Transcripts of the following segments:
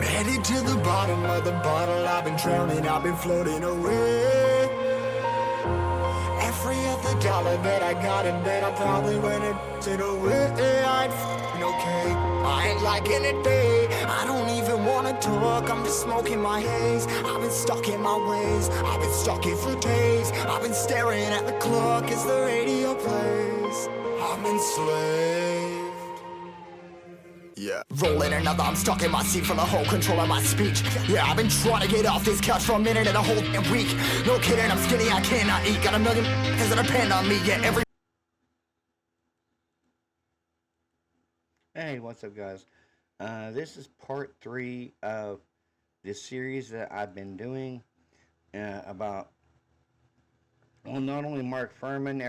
Headed to the bottom of the bottle, I've been drowning, I've been floating away. Every other dollar that I got in bed, I probably went and it away. I ain't f***ing okay, I ain't liking it, babe. I don't even wanna talk, I'm just smoking my haze. I've been stuck in my ways, I've been stuck here for days. I've been staring at the clock as the radio plays. I'm enslaved. Yeah. Rolling another, I'm stuck in my seat from the whole control of my speech. Yeah, I've been trying to get off this couch for a minute and a whole damn week. No kidding, I'm skinny, I cannot eat. Got a million that depend on me, yeah, every... Hey, what's up, guys? This is part 3 of this series that I've been doing about, well, not only Mark Fuhrman,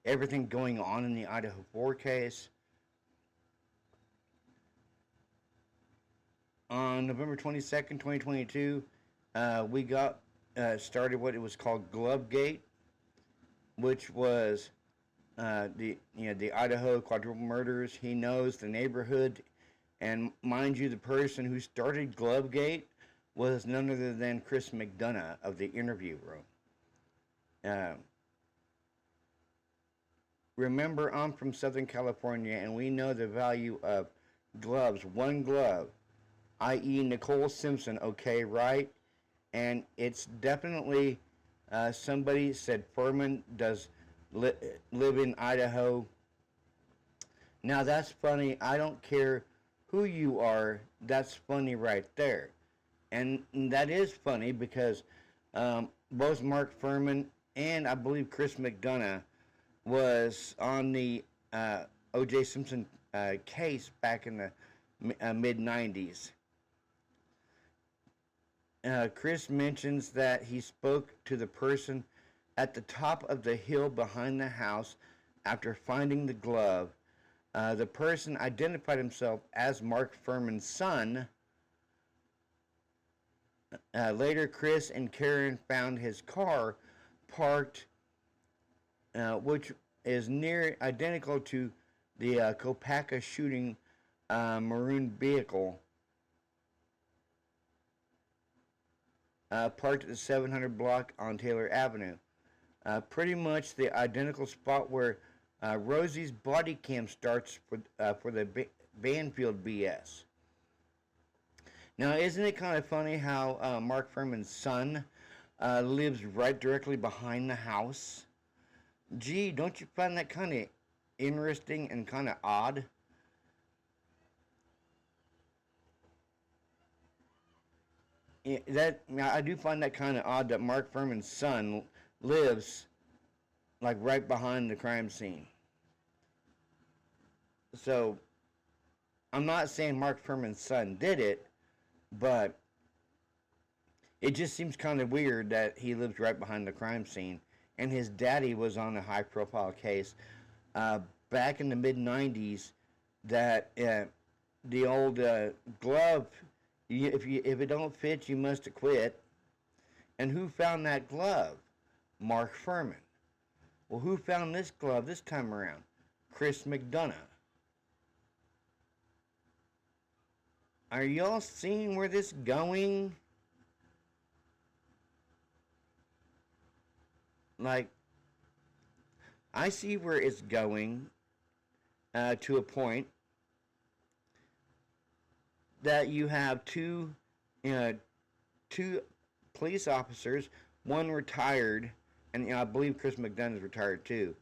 everything going on in the Idaho 4 case. On November 22nd, 2022, we got started what it was called Glovegate, which was the Idaho quadruple murders. He knows the neighborhood, and mind you, the person who started Glovegate was none other than Chris McDonough of the Interview Room. Remember, I'm from Southern California, and we know the value of gloves. One glove, i.e. Nicole Simpson, okay, right? And it's definitely, somebody said Fuhrman does live in Idaho. Now that's funny. I don't care who you are. That's funny right there. And that is funny because both Mark Fuhrman and I believe Chris McDonough was on the O.J. Simpson case back in the mid-90s. Chris mentions that he spoke to the person at the top of the hill behind the house after finding the glove. The person identified himself as Mark Fuhrman's son. Later, Chris and Karen found his car parked, which is near identical to the Kopaka shooting maroon vehicle, parked at the 700 block on Taylor Avenue. Pretty much the identical spot where Rosie's body cam starts for the Banfield BS. Now, isn't it kind of funny how Mark Fuhrman's son lives right directly behind the house? Gee, don't you find that kind of interesting and kind of odd? I do find that kind of odd that Mark Fuhrman's son lives like right behind the crime scene. So I'm not saying Mark Fuhrman's son did it, but it just seems kind of weird that he lives right behind the crime scene, and his daddy was on a high-profile case back in the mid-90s that the old glove, if it don't fit, you must quit. And who found that glove? Mark Fuhrman. Well, who found this glove this time around? Chris McDonough. Are y'all seeing where this is going? Like, I see where it's going to a point that you have two police officers, one retired, and I believe Chris McDonough is retired too.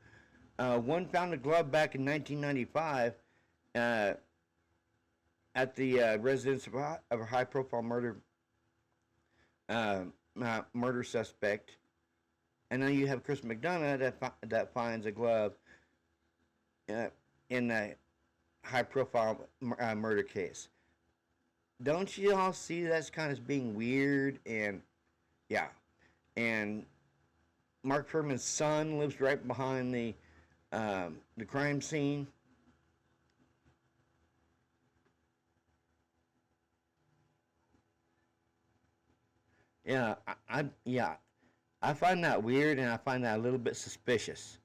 One found a glove back in 1995 at the residence of a high-profile murder suspect, and now you have Chris McDonough that finds a glove in a high-profile murder case. Don't you all see that's kind of being weird? And yeah, and Mark Fuhrman's son lives right behind the crime scene. Yeah, I find that weird, and I find that a little bit suspicious.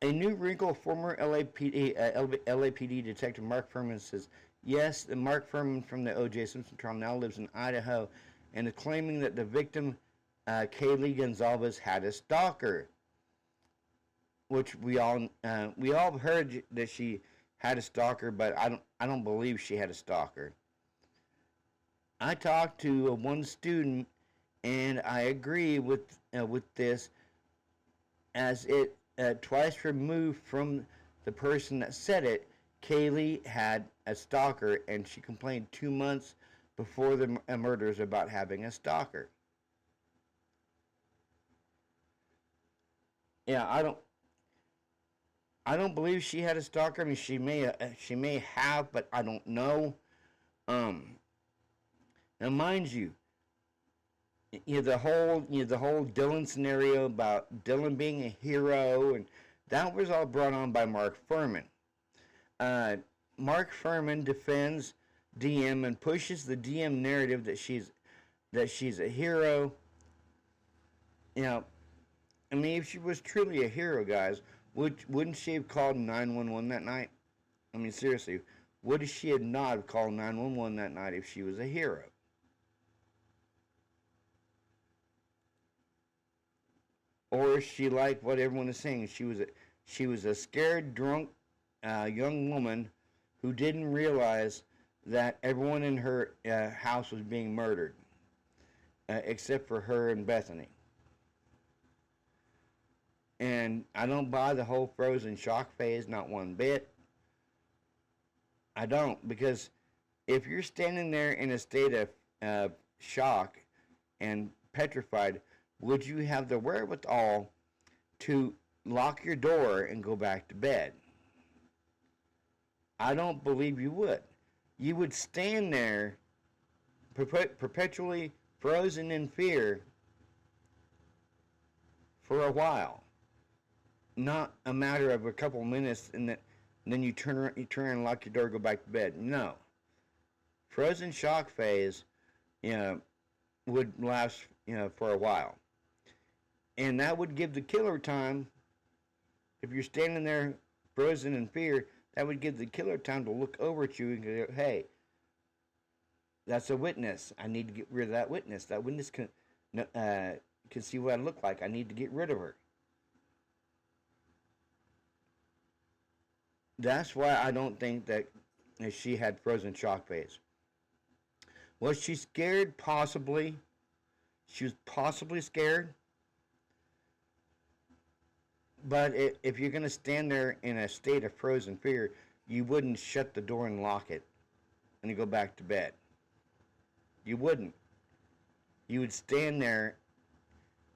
A new wrinkle, former LAPD Detective Mark Furman says, yes, Mark Furman from the O.J. Simpson trial now lives in Idaho and is claiming that the victim, Kaylee Gonzalez, had a stalker. Which we all heard that she had a stalker, but I don't believe she had a stalker. I talked to one student, and I agree with this, as it twice removed from the person that said it. Kaylee had a stalker, and she complained 2 months before the murders about having a stalker. Yeah, I don't believe she had a stalker. I mean, she may have, but I don't know. Now, mind you, the whole Dylan scenario about Dylan being a hero, and that was all brought on by Mark Furman. Mark Furman defends DM and pushes the DM narrative that she's a hero. You know, I mean, if she was truly a hero, guys, wouldn't she have called 911 that night? I mean, seriously, would she have not called 911 that night if she was a hero? Or is she like what everyone is saying? She was a scared, drunk young woman who didn't realize that everyone in her house was being murdered, except for her and Bethany. And I don't buy the whole frozen shock phase, not one bit. I don't, because if you're standing there in a state of shock and petrified, would you have the wherewithal to lock your door and go back to bed? I don't believe you would. You would stand there perpetually frozen in fear for a while. Not a matter of a couple minutes and then you turn and lock your door and go back to bed. No. Frozen shock phase, would last, for a while. And that would give the killer time, if you're standing there frozen in fear, that would give the killer time to look over at you and go, hey, that's a witness. I need to get rid of that witness. That witness can see what I look like. I need to get rid of her. That's why I don't think that she had frozen shock phase. Was she scared? Possibly. She was possibly scared. But if you're going to stand there in a state of frozen fear, you wouldn't shut the door and lock it and go back to bed. You wouldn't. You would stand there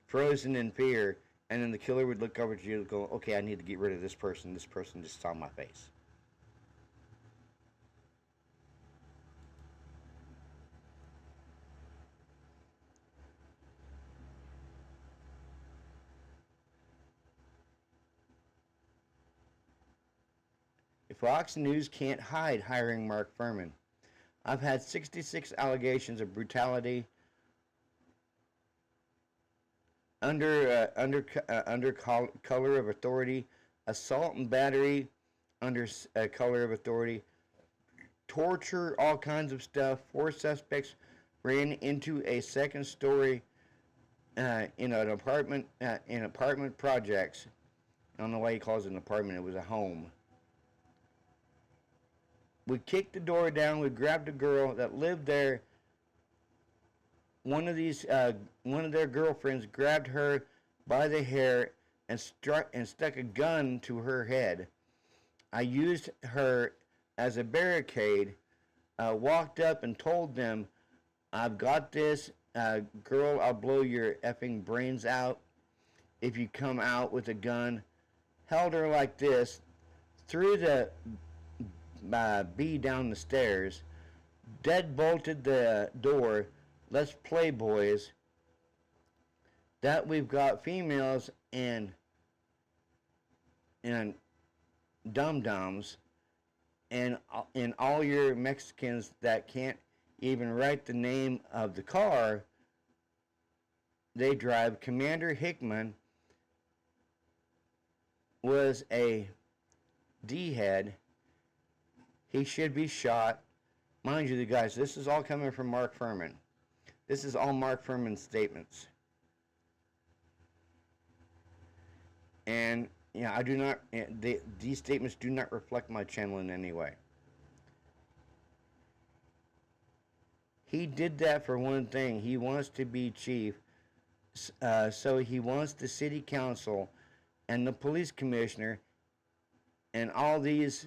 frozen in fear, and then the killer would look over at you and go, okay, I need to get rid of this person. This person just saw my face. Fox News can't hide hiring Mark Furman. I've had 66 allegations of brutality under color of authority, assault and battery under color of authority, torture, all kinds of stuff. 4 suspects ran into a second story in an apartment in apartment projects. I don't know why he calls it an apartment. It was a home. We kicked the door down. We grabbed a girl that lived there. One of their girlfriends grabbed her by the hair and stuck a gun to her head. I used her as a barricade. Walked up and told them, "I've got this girl. I'll blow your effing brains out if you come out with a gun." Held her like this, threw the bee down the stairs, deadbolted the door. Let's play, boys. That we've got females and dum-dums and all your Mexicans that can't even write the name of the car they drive. Commander Hickman was a D-head, he should be shot. Mind you, guys, this is all coming from Mark Fuhrman. This is all Mark Fuhrman's statements. And I do not. These statements do not reflect my channel in any way. He did that for one thing. He wants to be chief, so he wants the city council and the police commissioner and all these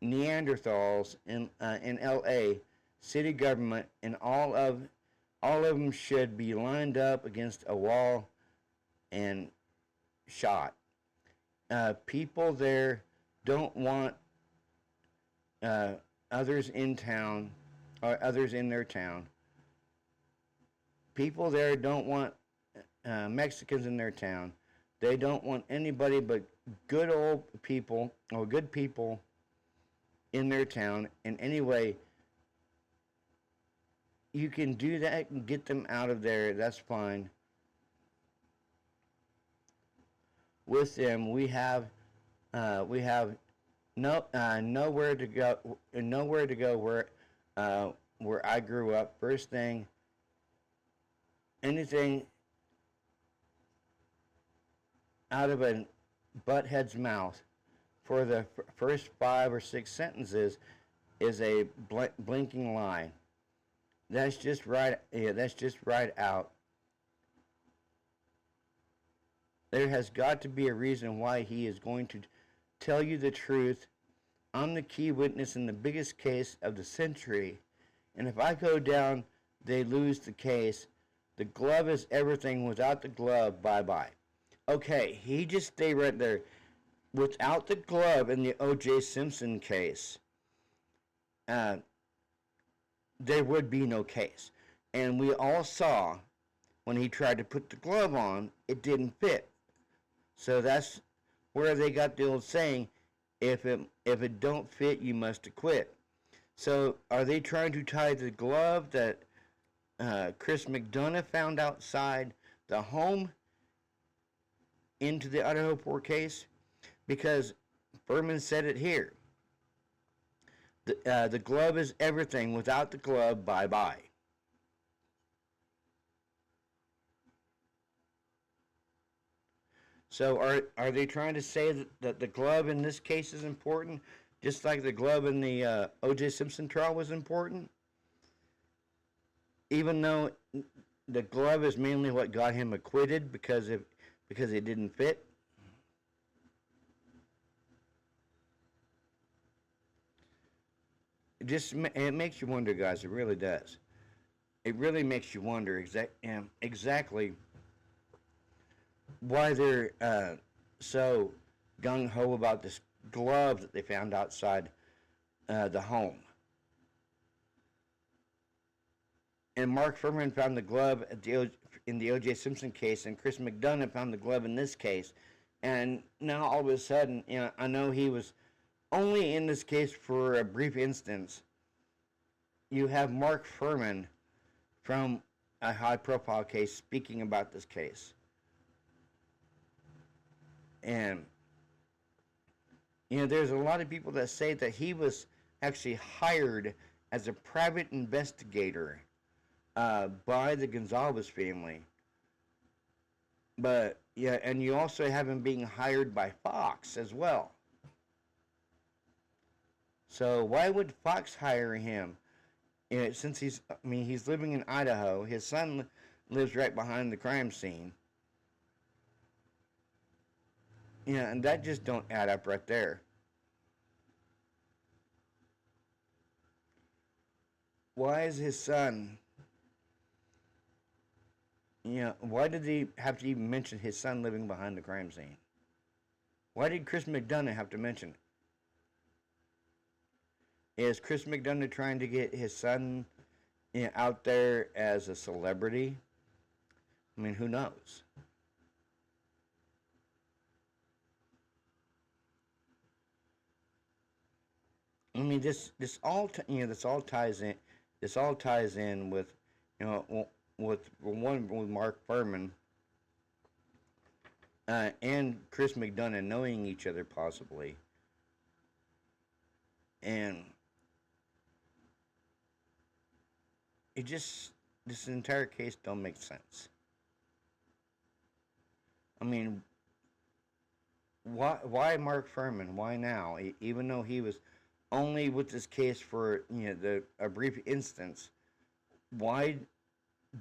Neanderthals in L.A. city government, and all of them should be lined up against a wall and shot. People there don't want others in town or others in their town. People there don't want Mexicans in their town. They don't want anybody but good old people or good people in their town. And anyway, you can do that and get them out of there. That's fine. With them, we have nowhere to go where I grew up. First thing, anything out of a butthead's mouth for the first 5 or 6 sentences is a blinking lie. That's just right. Yeah, that's just right out. There has got to be a reason why he is going to tell you the truth. I'm the key witness in the biggest case of the century, and if I go down, they lose the case. The glove is everything. Without the glove, bye-bye. Okay, he just stayed right there. Without the glove in the O.J. Simpson case, there would be no case. And we all saw when he tried to put the glove on, it didn't fit. So that's where they got the old saying, if it don't fit, you must acquit. So are they trying to tie the glove that Chris McDonough found outside the home into the Idaho 4 case? Because Fuhrman said it here. The glove is everything. Without the glove, bye-bye. So are they trying to say that the glove in this case is important, just like the glove in the O.J. Simpson trial was important? Even though the glove is mainly what got him acquitted because it didn't fit? It makes you wonder, guys. It really does. It really makes you wonder exactly why they're so gung-ho about this glove that they found outside the home. And Mark Fuhrman found the glove in the O.J. Simpson case, and Chris McDonough found the glove in this case. And now all of a sudden, I know he was only in this case for a brief instance. You have Mark Fuhrman from a high-profile case speaking about this case. And, there's a lot of people that say that he was actually hired as a private investigator by the Gonzalez family. But, yeah, and you also have him being hired by Fox as well. So why would Fox hire him? Since he's living in Idaho. His son lives right behind the crime scene. And that just don't add up right there. Why is his son... why did he have to even mention his son living behind the crime scene? Why did Chris McDonough have to mention it? Is Chris McDonough trying to get his son out there as a celebrity? I mean, who knows? I mean, this all ties in. This all ties in with, with Mark Fuhrman and Chris McDonough knowing each other possibly, and it just this entire case don't make sense. I mean, why Mark Fuhrman? Why now? Even though he was only with this case for a brief instance, why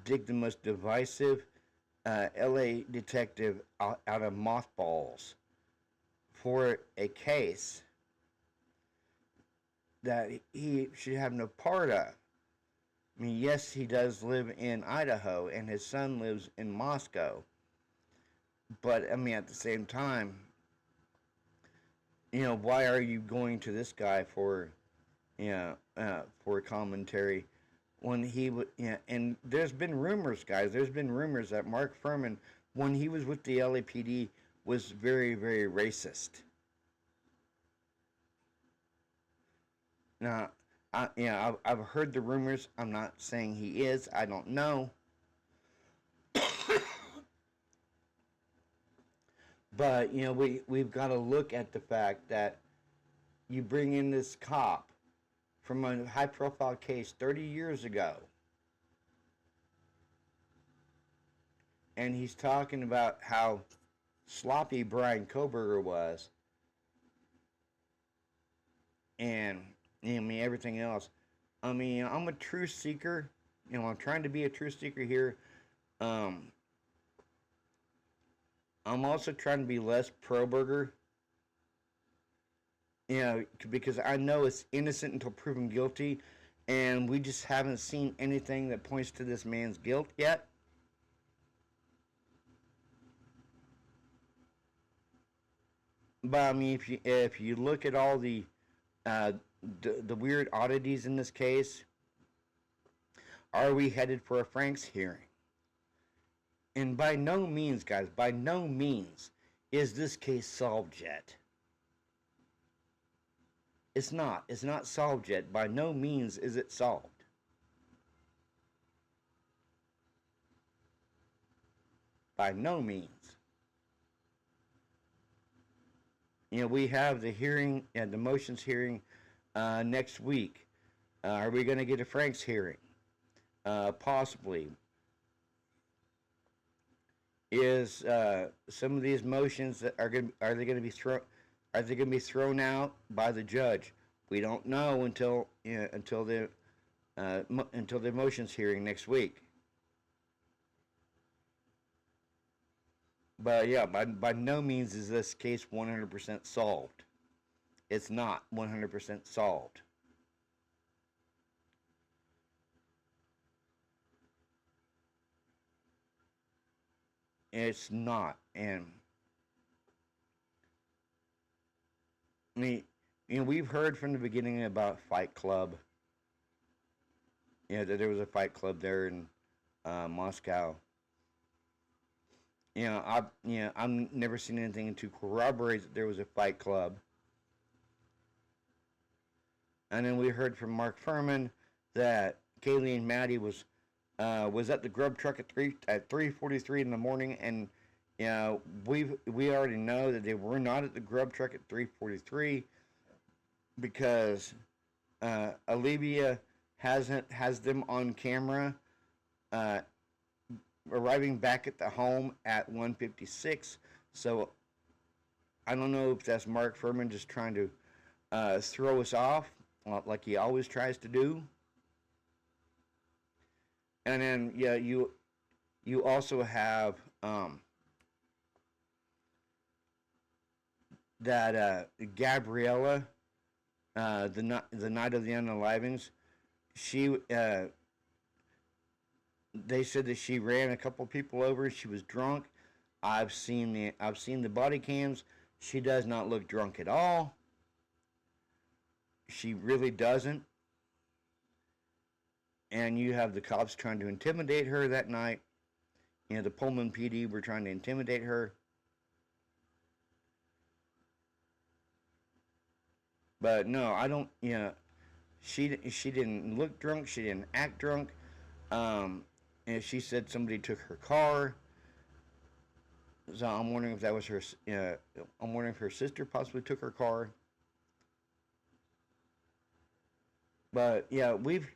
dig the most divisive L.A. detective out of mothballs for a case that he should have no part of? I mean, yes, he does live in Idaho, and his son lives in Moscow. But I mean, at the same time, why are you going to this guy for commentary when he would? And there's been rumors, guys. There's been rumors that Mark Fuhrman, when he was with the LAPD, was very, very racist. Now, I've heard the rumors. I'm not saying he is. I don't know. But we've got to look at the fact that you bring in this cop from a high-profile case 30 years ago, and he's talking about how sloppy Brian Koberger was, and everything else. I mean, I'm a truth seeker. I'm trying to be a truth seeker here. I'm also trying to be less pro-burger. Because I know it's innocent until proven guilty, and we just haven't seen anything that points to this man's guilt yet. But I mean, if you look at all the weird oddities in this case, are we headed for a Franks hearing? And by no means, guys, by no means is this case solved yet. It's not. It's not solved yet. By no means is it solved. By no means. We have the hearing and the motions hearing next week. Are we going to get a Franks hearing? Possibly. Is some of these motions that are they going to be thrown out by the judge? We don't know until the motions hearing next week. But yeah, by no means is this case 100% solved. It's not 100% solved. It's not. And I mean, we've heard from the beginning about Fight Club. That there was a Fight Club there in Moscow. I've never seen anything to corroborate that there was a Fight Club. And then we heard from Mark Fuhrman that Kaylee and Maddie was at the grub truck at 3:43 in the morning, and we already know that they were not at the grub truck at 3:43 because Olivia has them on camera arriving back at the home at 1:56. So I don't know if that's Mark Fuhrman just trying to throw us off like he always tries to do. And then you also have that Gabriella, the night of the unalivings, she they said that she ran a couple people over. She was drunk. I've seen the body cams. She does not look drunk at all. She really doesn't. And you have the cops trying to intimidate her that night. The Pullman PD were trying to intimidate her. But no, I don't. She didn't look drunk. She didn't act drunk. And she said somebody took her car. So I'm wondering if that was her. I'm wondering if her sister possibly took her car. But yeah, we've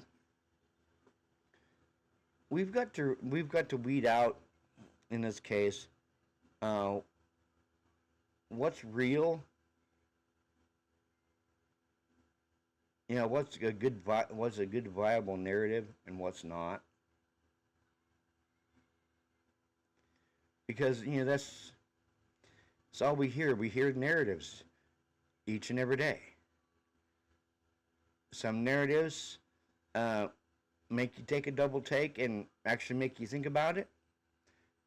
got to weed out in this case uh, what's real. What's a good viable narrative and what's not. Because that's all we hear. We hear narratives each and every day. Some narratives make you take a double take and actually make you think about it,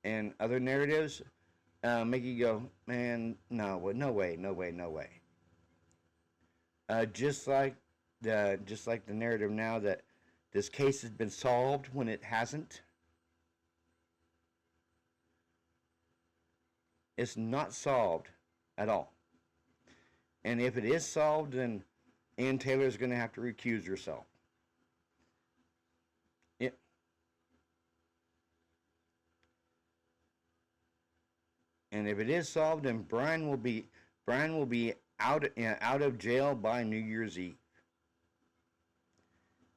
and other narratives make you go, man, no, no way, no way, no way. Just like the narrative now that this case has been solved when it hasn't. It's not solved at all. And if it is solved, then Ann Taylor's going to have to recuse herself. Yeah. And if it is solved, then Brian will be out of jail by New Year's Eve.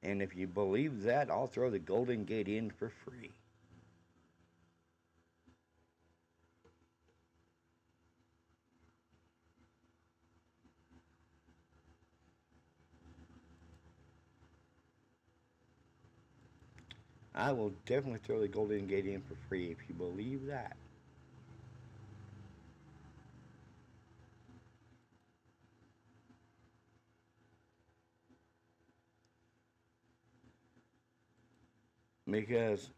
And if you believe that, I'll throw the Golden Gate in for free. I will definitely throw the Golden Gate in for free if you believe that. Because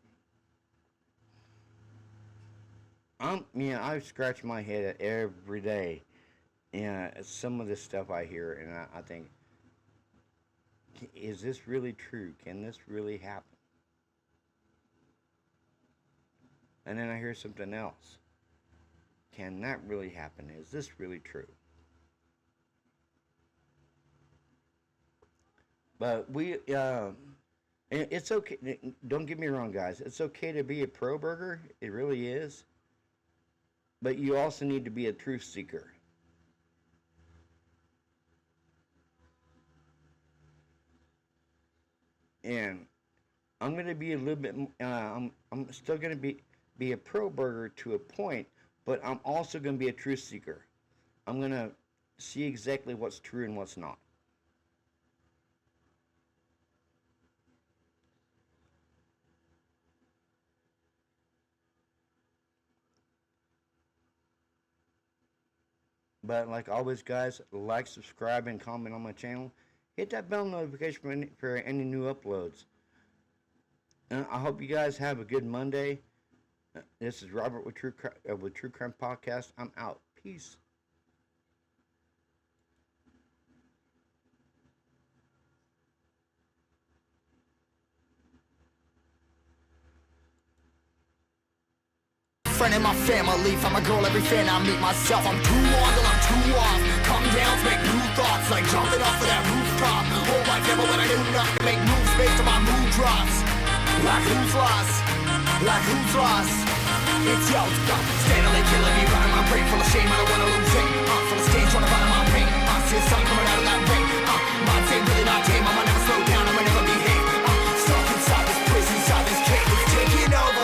I scratch my head every day. Some of the stuff I hear, and I think, is this really true? Can this really happen? And then I hear something else. Can that really happen? Is this really true? But it's okay. Don't get me wrong, guys. It's okay to be a pro burger. It really is. But you also need to be a truth seeker. And I'm going to be a little bit. I'm still going to be a pro burger to a point, but I'm also going to be a truth seeker. I'm going to see exactly what's true and what's not. But like always, guys, like, subscribe, and comment on my channel. Hit that bell notification for any new uploads. And I hope you guys have a good Monday. This is Robert with True Crime Podcast. I'm out. Peace. Friend in my family, find my girl every fan I meet myself. I'm too on till I'm too off. Come down to make new thoughts, like jumping off of that rooftop. Whole life never when I do nothing to make moves based on my mood drops. Like who's lost? Like who's lost? It's yo, steadily killing me, running my brain full of shame. I don't wanna lose it. Full of stage, trying to find my pain. See the sun coming out of that rain. Mind saying really not tame. I'ma never slow down. I'ma never behave. Stuck inside this prison, inside this cage. It's taking over.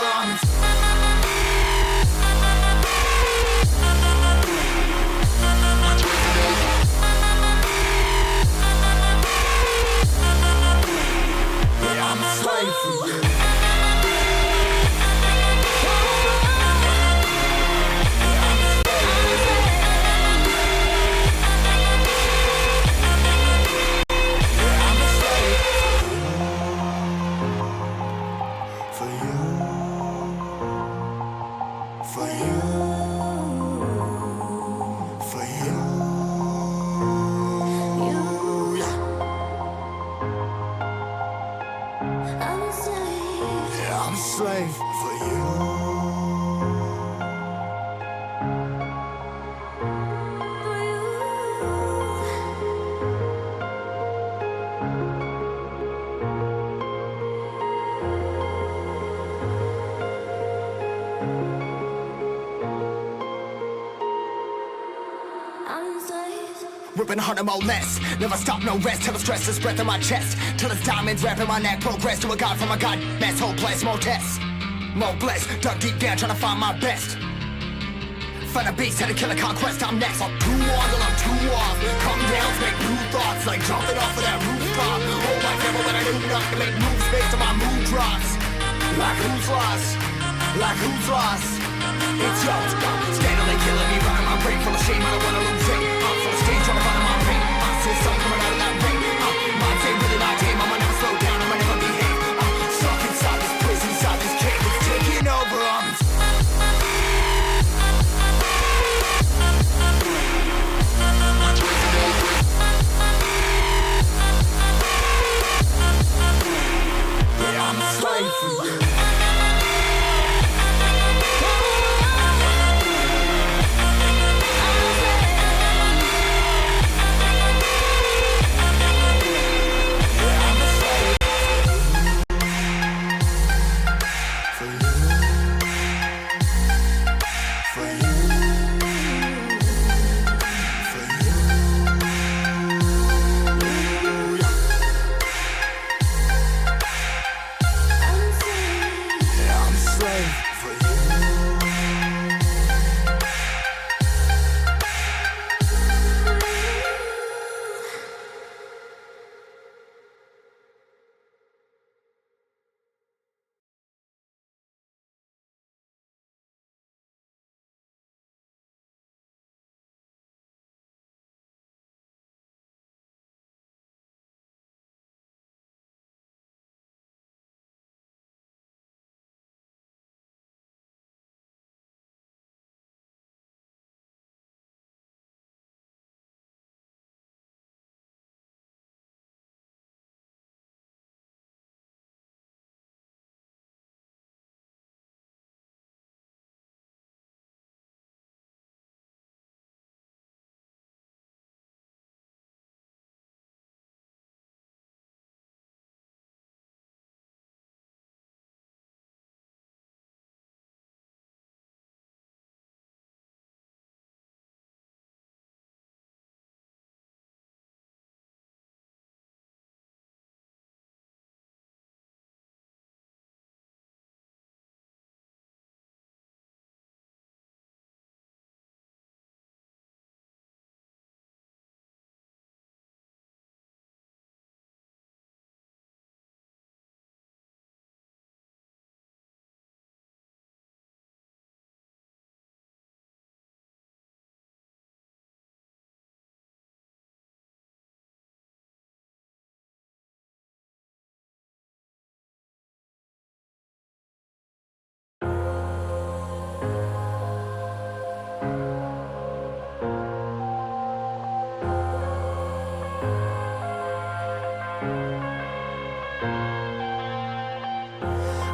I'm a slave for you. Ripping harder, more less. Never stop, no rest. Till the stress is breath in my chest. Till it's diamonds wrapping my neck. Progress to a god from a god mess. Hopeless, more tests. More blessed. Dug deep down trying to find my best. Find a beast, had to kill a conquest. I'm next. I'm too on till I'm too off. Come down, make new thoughts. Like jumping off of that rooftop. Hold my camera when I do nothing. Make moves based on my mood drops. Like who's lost? Like who's lost? It's yours. Steadily killing me, running my brain full of shame. I don't wanna lose it. I'm full of stage, trying to find my pain. I see something coming out of that rain. My team really not tame. I'ma never slow down. I'ma never behave. Stuck inside this prison, inside this cage. It's taking over. I'm a slave for you.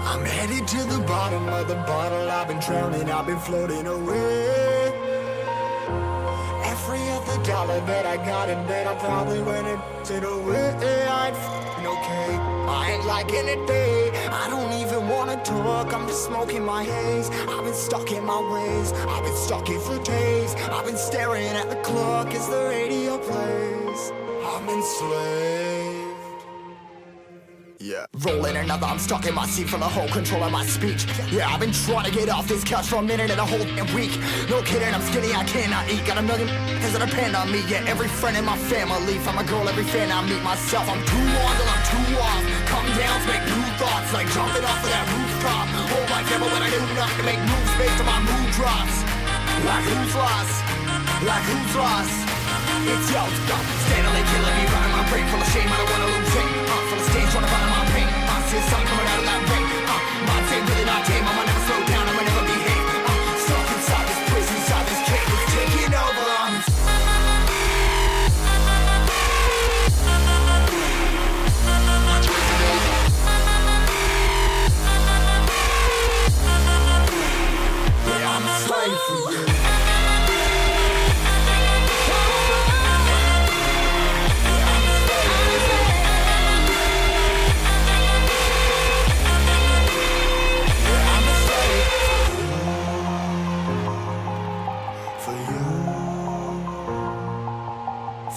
I'm headed to the bottom of the bottle. I've been drowning, I've been floating away. Every other dollar that I got in bed, I probably went it away. I ain't f***ing okay. I ain't liking it, babe. I don't even wanna talk. I'm just smoking my haze. I've been stuck in my ways. I've been stuck in for days. I've been staring at the clock as the radio plays. I'm enslaved. Yeah. Rolling another, I'm stuck in my seat for the whole control of my speech. Yeah, I've been trying to get off this couch for a minute and a whole damn week. No kidding, I'm skinny, I cannot eat. Got a million that depend on me. Yeah, every friend in my family. From a girl, every fan I meet myself. I'm too on till I'm too off. Come down to make new thoughts, like jumping off of that rooftop. Hold my camera when I do nothing to make moves based on my mood drops. Like who's lost? Like who's lost? It's yo, steadily killing me, running my brain full of shame. I don't wanna lose it. Full of stage, trying to find my pain. I see something coming out of that rain. My team really not tame. I'ma never slow down. I'ma never behave. Stuck inside this prison, inside this cage. It's taking over. Yeah, I'm a slave for you.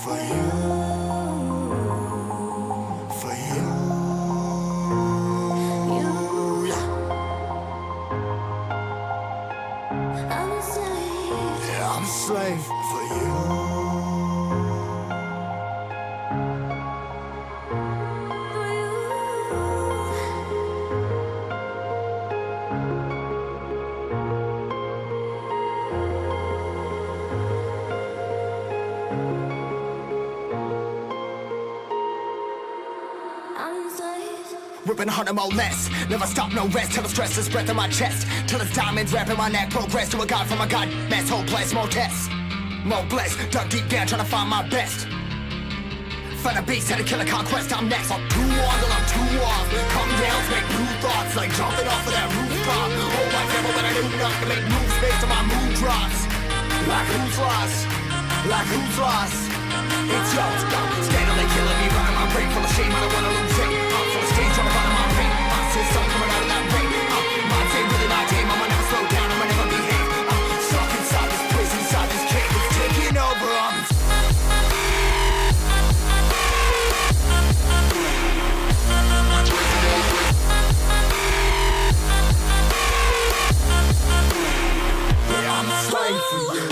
For you. For you. Yeah, I'm a slave for you. Ripping harder, more less. Never stop, no rest. Till the stress is breath in my chest. Till it's diamonds wrapping my neck. Progress to a god from a god mess. Hopeless, more tests. More blessed. Dug deep down, trying to find my best. Find a beast, had to kill a conquest. I'm next. I'm too on till I'm too off. Come down, make new thoughts. Like jumping off of that rooftop. Hold my camera when I do not to make moves based on my mood drops. Like who's lost? Like who's lost? It's yours. Steadily killing me, running my brain full of shame. I don't wanna lose it. I'm full of stage, trying to run my pain. I see something coming out of that rain. My team, really my team. I'ma never slow down. I'ma never behave. I'm stuck inside this place, inside this cave. It's taking over. I'm a slave for you.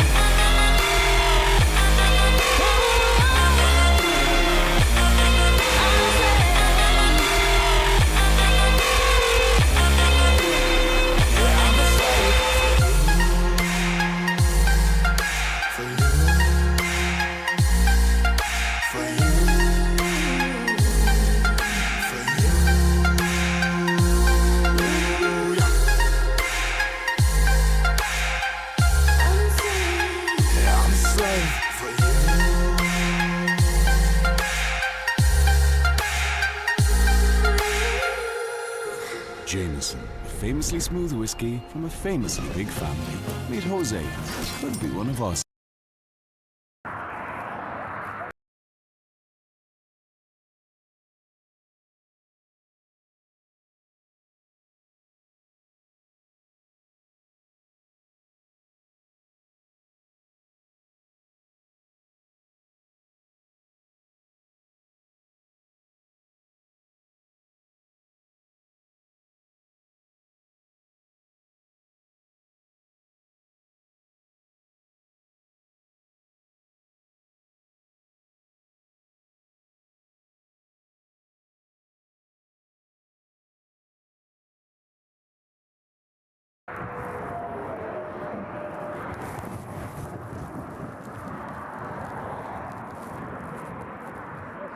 Jameson, a famously smooth whiskey from a famously big family. Meet Jose, could be one of us.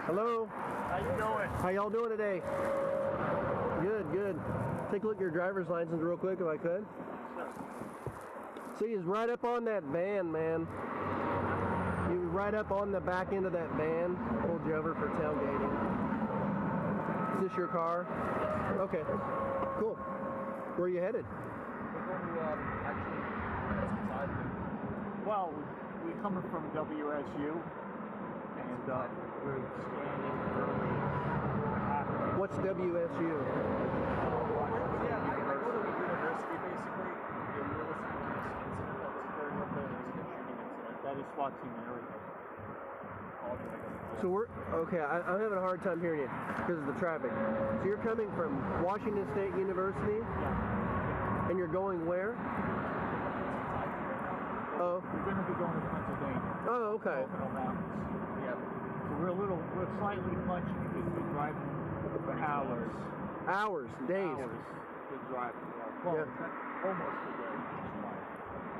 Hello. How you doing? How y'all doing today? Good, good. Take a look at your driver's license real quick if I could. See, he's right up on that van, man. He was right up on the back end of that van. Pulled you over for tailgating. Is this your car? Okay. Cool. Where are you headed? Well, we're coming from WSU, and we're standing early. What's WSU? Yeah, I go to university basically. In real estate, it's very up there. There's a shooting incident. That is SWAT team and everything. All the way up. So we're okay. I'm having a hard time hearing you because of the traffic. So you're coming from Washington State University, Yeah. and you're going where? Oh. We're going to be going to Pennsylvania. Oh, okay. Pocono Mountains. Yeah. So we're slightly punchy because we're driving for hours. Hours, days. Hours. We're driving. Well, Yeah. almost a day.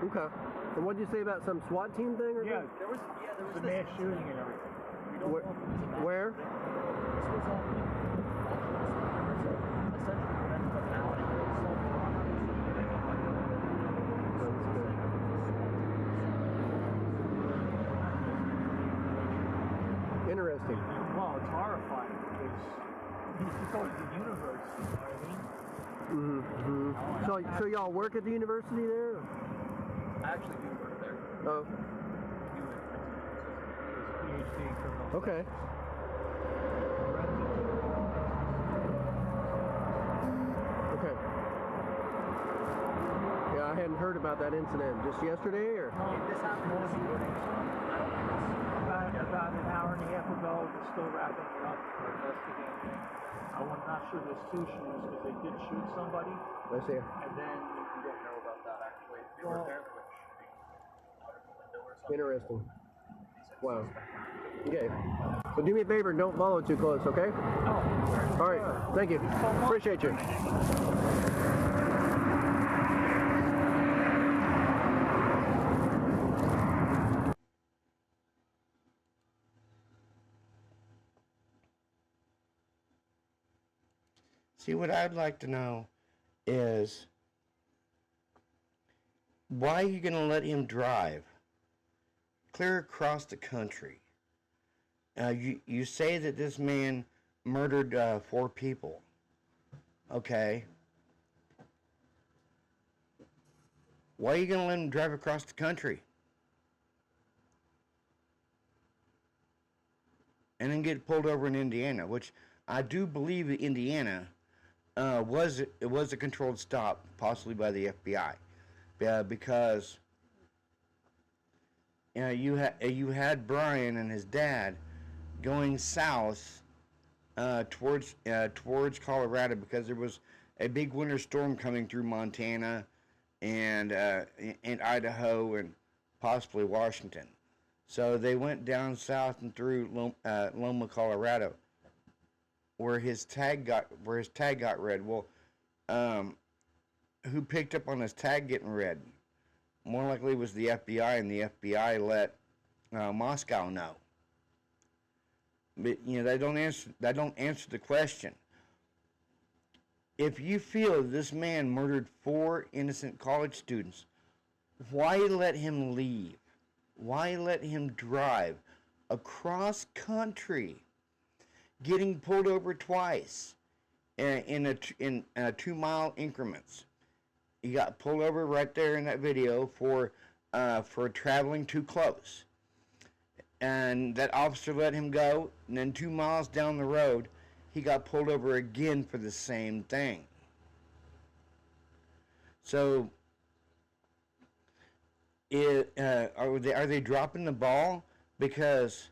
Okay. And what did you say about some SWAT team thing? Or Yeah, something? there was a mass shooting and everything. We don't Where? know if it was a mass Where? shooting. This was on essentially Rentham Alley. Interesting. Well, it's horrifying because he's just going to the university, you know what I mean? Mm-hmm. So y'all work at the university there? I actually do work there. Oh, PhD in criminal okay. Okay. Yeah, I hadn't heard about that incident. Just yesterday, or? This happened this morning. About an still wrapping it up, they're investigating it. I'm not sure there's 2 shooters because they did shoot somebody, I see. and then you don't know about that actually. They were apparently like shooting out of the window or something. Interesting. Wow. Okay. So do me a favor, don't follow too close, okay? Oh, All right. Thank you. Appreciate you. See, what I'd like to know is why are you going to let him drive clear across the country? You say that this man murdered 4 people. Okay. Why are you going to let him drive across the country? And then get pulled over in Indiana, which I do believe that Indiana was a controlled stop, possibly by the FBI, because you had Brian and his dad going south towards Colorado because there was a big winter storm coming through Montana and Idaho and possibly Washington. So they went down south and through Loma, Colorado, where his tag got read. Well, who picked up on his tag getting read? More likely it was the FBI, and the FBI let Moscow know. But that don't answer the question. If you feel this man murdered 4 innocent college students, why let him leave? Why let him drive across country, getting pulled over twice in 2-mile increments? He got pulled over right there in that video for traveling too close, and that officer let him go. And then 2 miles down the road, he got pulled over again for the same thing. So, are they dropping the ball? Because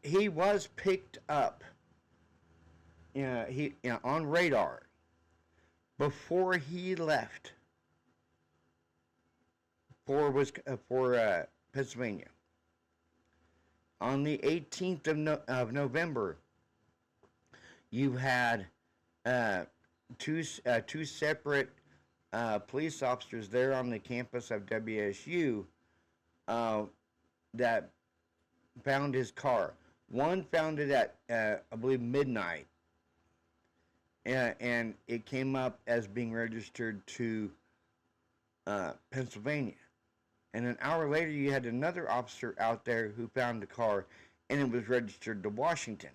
he was picked up on radar before he left for Pennsylvania. On the 18th of November, you had two separate police officers there on the campus of WSU that found his car. One found it at, I believe, midnight, and it came up as being registered to Pennsylvania. And an hour later, you had another officer out there who found the car, and it was registered to Washington.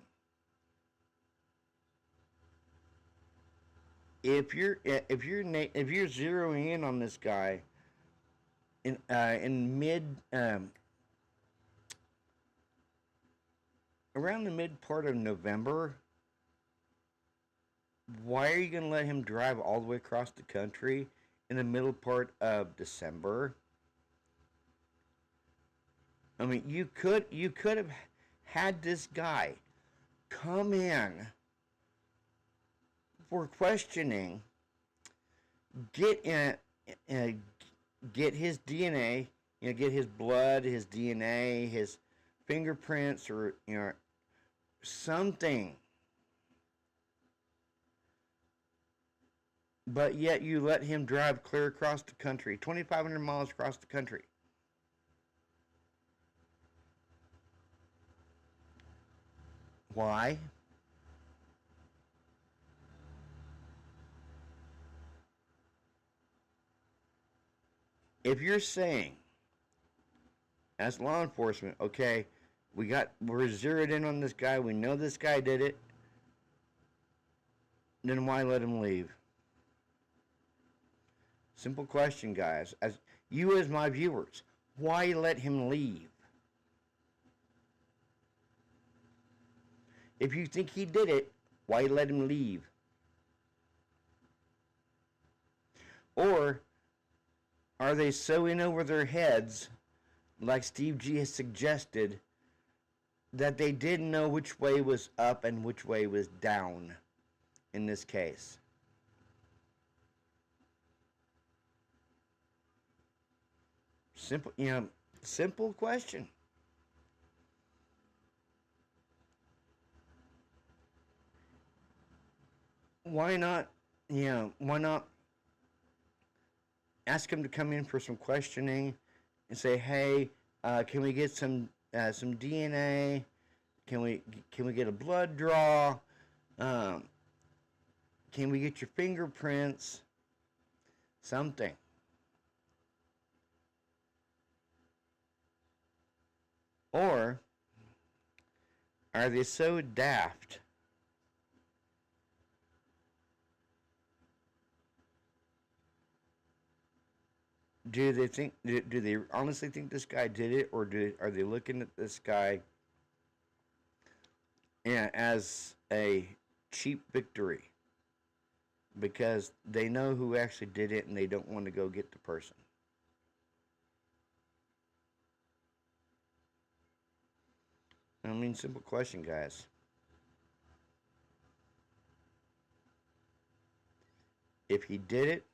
If you're zeroing in on this guy in mid around the mid part of November, why are you going to let him drive all the way across the country in the middle part of December? I mean, you could have had this guy come in for questioning, get his DNA, get his blood, his DNA, his fingerprints, or something. But yet you let him drive clear across the country, 2,500 miles across the country. Why? If you're saying, as law enforcement, okay, we're zeroed in on this guy, we know this guy did it, then why let him leave? Simple question, guys. As my viewers, why let him leave? If you think he did it, why let him leave? Or are they so in over their heads like Steve G has suggested, that they didn't know which way was up and which way was down in this case. Simple, simple question. Why not, why not ask him to come in for some questioning and say, hey, can we get some DNA? Can we get a blood draw? Can we get your fingerprints? Something. Or are they so daft do they honestly think this guy did it, or are they looking at this guy as a cheap victory because they know who actually did it and they don't want to go get the person? I mean, simple question, guys. If he did it,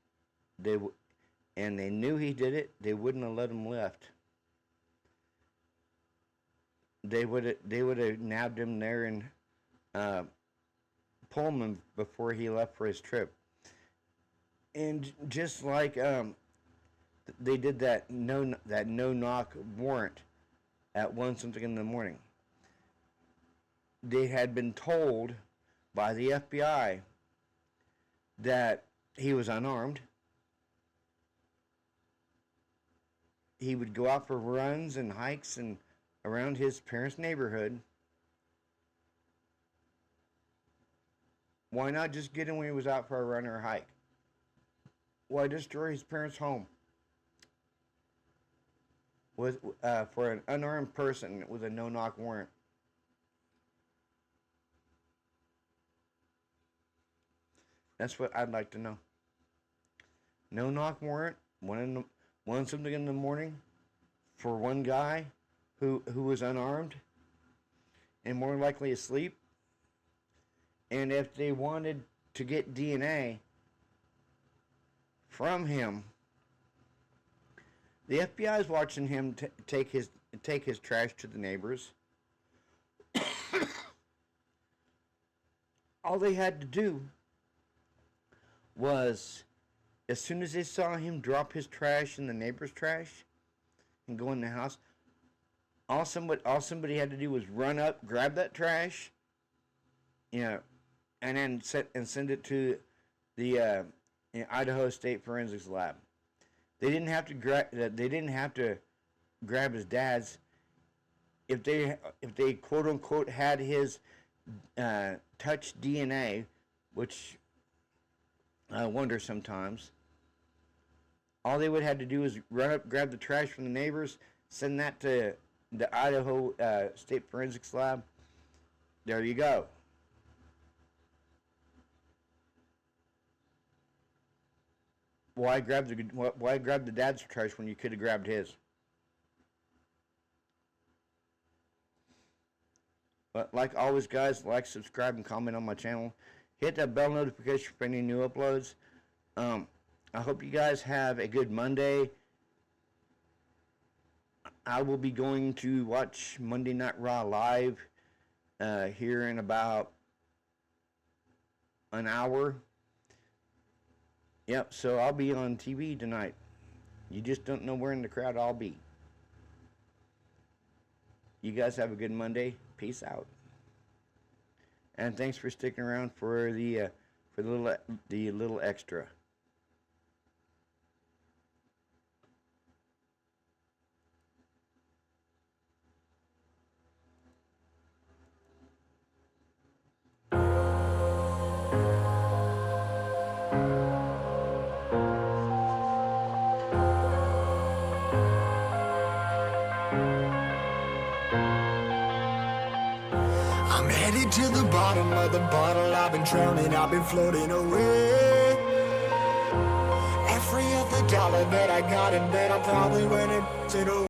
and they knew he did it, they wouldn't have let him left. They would have nabbed him there in Pullman before he left for his trip. And just like they did that no knock warrant at 1 something in the morning. They had been told by the FBI that he was unarmed. He would go out for runs and hikes and around his parents' neighborhood. Why not just get him when he was out for a run or a hike? Why destroy his parents' home with for an unarmed person with a no-knock warrant? That's what I'd like to know. No-knock warrant, 1 something in the morning, for one guy who was unarmed and more likely asleep. And if they wanted to get DNA from him, the FBI is watching him take his trash to the neighbors. All they had to do was, as soon as they saw him drop his trash in the neighbor's trash and go in the house, all somebody had to do was run up, grab that trash, and then send it to the Idaho State Forensics Lab. They didn't have to grab his dad's. If they quote unquote had his touch DNA, which I wonder sometimes. All they would have to do is run up, grab the trash from the neighbors, send that to the Idaho State Forensics Lab. There you go. Why grab the dad's trash when you could have grabbed his? But like always, guys, like, subscribe, and comment on my channel. Hit that bell notification for any new uploads. I hope you guys have a good Monday. I will be going to watch Monday Night Raw live here in about an hour. Yep, so I'll be on TV tonight. You just don't know where in the crowd I'll be. You guys have a good Monday. Peace out. And thanks for sticking around for the little extra. I'm headed to the bottom of the bottle. I've been drowning, I've been floating away. Every other dollar that I got in bed, I probably went into